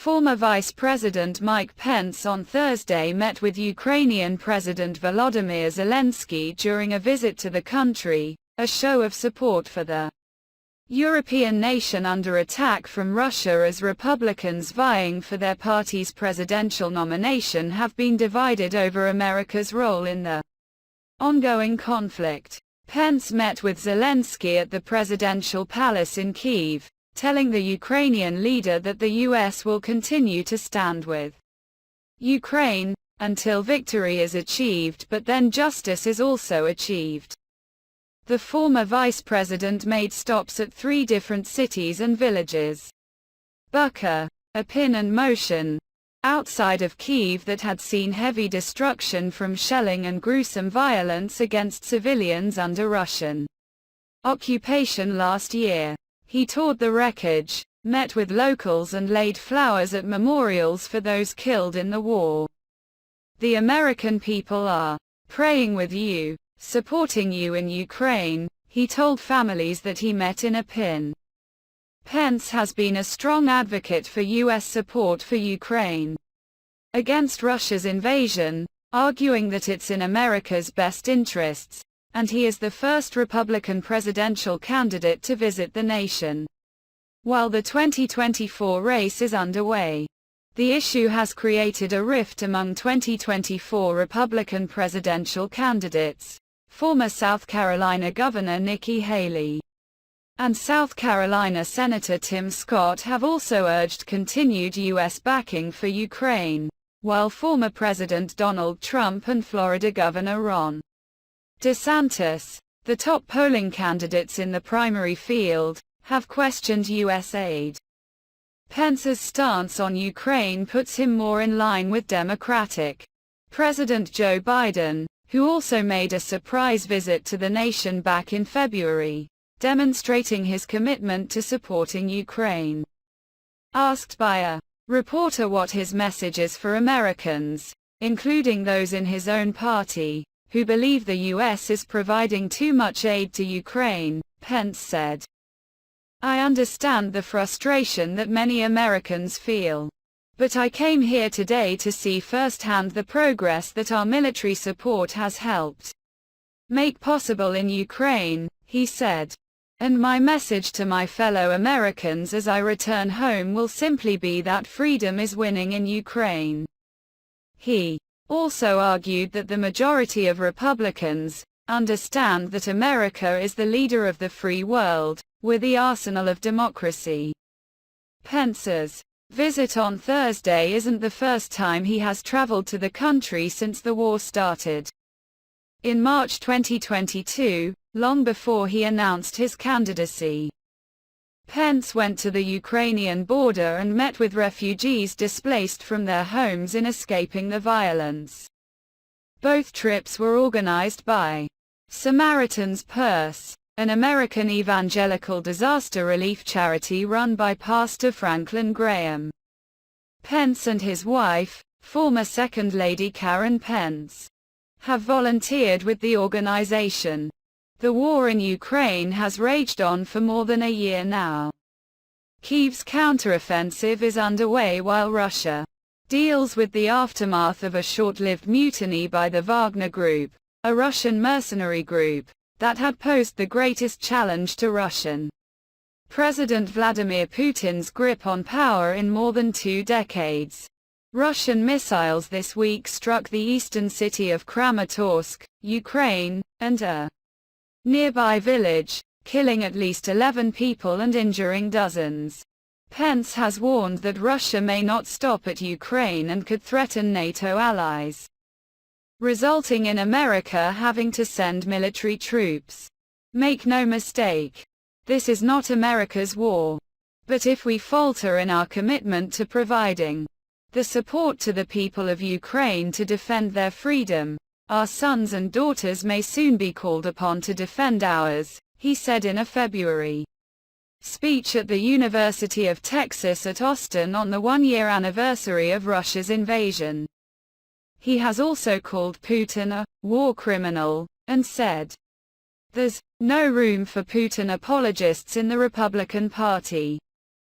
Former Vice President Mike Pence on Thursday met with Ukrainian President Volodymyr Zelensky during a visit to the country, a show of support for the European nation under attack from Russia as Republicans vying for their party's presidential nomination have been divided over America's role in the ongoing conflict. Pence met with Zelensky at the presidential palace in Kyiv, telling the Ukrainian leader that the U.S. will continue to stand with Ukraine until victory is achieved, but then justice is also achieved. The former vice president made stops at 3 different cities and villages: Bucha, Irpin and Motion, outside of Kyiv, that had seen heavy destruction from shelling and gruesome violence against civilians under Russian occupation last year. He toured the wreckage, met with locals and laid flowers at memorials for those killed in the war. "The American people are praying with you, supporting you in Ukraine," he told families that he met in Irpin. Pence has been a strong advocate for U.S. support for Ukraine against Russia's invasion, arguing that it's in America's best interests, and he is the first Republican presidential candidate to visit the nation. While the 2024 race is underway, the issue has created a rift among 2024 Republican presidential candidates. Former South Carolina Governor Nikki Haley and South Carolina Senator Tim Scott have also urged continued U.S. backing for Ukraine, while former President Donald Trump and Florida Governor Ron DeSantis, the top polling candidates in the primary field, have questioned U.S. aid. Pence's stance on Ukraine puts him more in line with Democratic President Joe Biden, who also made a surprise visit to the nation back in February, demonstrating his commitment to supporting Ukraine. Asked by a reporter what his message is for Americans, including those in his own party, who believe the U.S. is providing too much aid to Ukraine, Pence said, "I understand the frustration that many Americans feel. But I came here today to see firsthand the progress that our military support has helped make possible in Ukraine," he said. "And my message to my fellow Americans as I return home will simply be that freedom is winning in Ukraine." He also argued that the majority of Republicans understand that America is the leader of the free world, with the arsenal of democracy. Pence's visit on Thursday isn't the first time he has traveled to the country since the war started. In March 2022, long before he announced his candidacy, Pence went to the Ukrainian border and met with refugees displaced from their homes in escaping the violence. Both trips were organized by Samaritan's Purse, an American evangelical disaster relief charity run by Pastor Franklin Graham. Pence and his wife, former Second Lady Karen Pence, have volunteered with the organization. The war in Ukraine has raged on for more than a year now. Kyiv's counteroffensive is underway while Russia deals with the aftermath of a short-lived mutiny by the Wagner Group, a Russian mercenary group that had posed the greatest challenge to Russian President Vladimir Putin's grip on power in more than 2 decades. Russian missiles this week struck the eastern city of Kramatorsk, Ukraine, and a nearby village, killing at least 11 people and injuring dozens. Pence has warned that Russia may not stop at Ukraine and could threaten NATO allies, resulting in America having to send military troops. "Make no mistake, this is not America's war. But if we falter in our commitment to providing the support to the people of Ukraine to defend their freedom, our sons and daughters may soon be called upon to defend ours," he said in a February speech at the University of Texas at Austin on the 1-year anniversary of Russia's invasion. He has also called Putin a war criminal, and said, "There's no room for Putin apologists in the Republican Party."